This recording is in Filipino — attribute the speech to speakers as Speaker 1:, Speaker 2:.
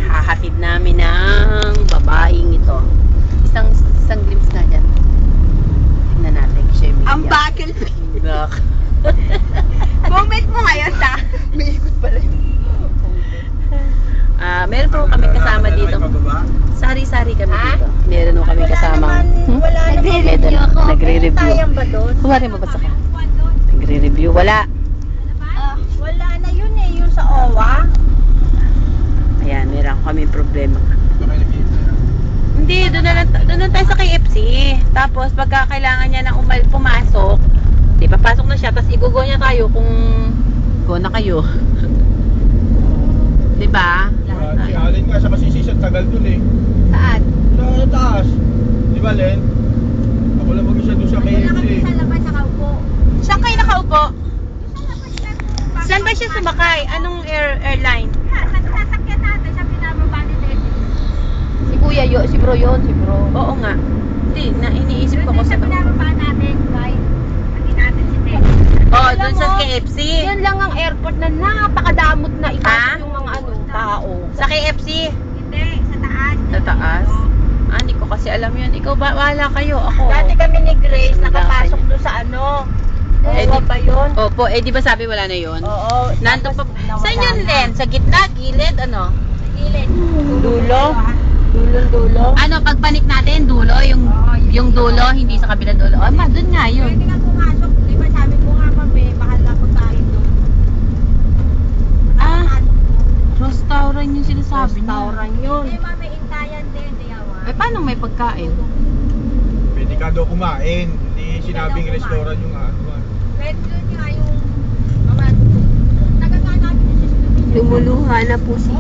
Speaker 1: Hahatid namin ng babaeng ito. Isang glimpse nga dyan. Tingnan natin.
Speaker 2: Ang bakil. Moment mo ngayon, ta.
Speaker 1: May ikot pala yun. Meron po kami kasama dito. Sari-sari kami dito. Meron po kami kasama.
Speaker 2: Wala nagre-review ako.
Speaker 1: Nagre-review.
Speaker 2: Tayang ba doon?
Speaker 1: Kumari mabasa ka. Nagre-review. Wala.
Speaker 2: Wala na yun eh, yung sa OWA.
Speaker 1: Ayan, meron kami problema. Hindi, doon na tayo sa KFC. Tapos, pagka kailangan niya ng pumasok, di papasok na siya, tapos i-go niya tayo kung go na kayo. Di ba?
Speaker 3: Si Allen nga, sa masisisi at tagal dun eh.
Speaker 2: Saan?
Speaker 3: Sa taas. Di ba, Len? Ako lang mag-isa doon sa KFC.
Speaker 2: Sa labas sa kaupo.
Speaker 1: Saan kayo nakaupo? Saan ba siya sumakay? Anong airline?
Speaker 2: Sasakyan natin sa pinababa ni Leslie. Si Kuya si Bro yun, si Bro.
Speaker 1: Oo nga. Hindi, iniisip ko sa
Speaker 2: pinababa natin, bye. Pagin natin si Leslie.
Speaker 1: Oh, doon sa KFC.
Speaker 2: Yan lang ang airport na napakadamot na ipasok yung mga tao.
Speaker 1: Sa KFC?
Speaker 2: Hindi, sa taas.
Speaker 1: Sa taas? Hindi ko kasi alam yun. Ikaw ba? Wala kayo. Ako.
Speaker 2: Dati kami ni Grace nakapasok doon sa ano.
Speaker 1: Di
Speaker 2: ba yun?
Speaker 1: Opo, di ba sabi wala na yun?
Speaker 2: Oo.
Speaker 1: Nandun pa. Saan yun, Len? Sa gitna, gilid, ano?
Speaker 2: Sa gilid.
Speaker 1: Dulo?
Speaker 2: Dulo.
Speaker 1: Ano, pagpanik natin, dulo? Yung dulo, hindi sa kabilang dulo. Doon nga yun.
Speaker 2: Pwede ka pumasok. Di ba sabi ko nga kami, bakal na puntahin doon.
Speaker 1: Restaurant yung sinasabi niya.
Speaker 2: Restaurant yun. Hindi may intayan din, diyawa.
Speaker 1: Paano may pagkain?
Speaker 3: Pwede ka daw kumain. Hindi sinabing restaurant yung ano.
Speaker 2: Red yun nga yung taga-taga natin.
Speaker 1: Lumuluha na po si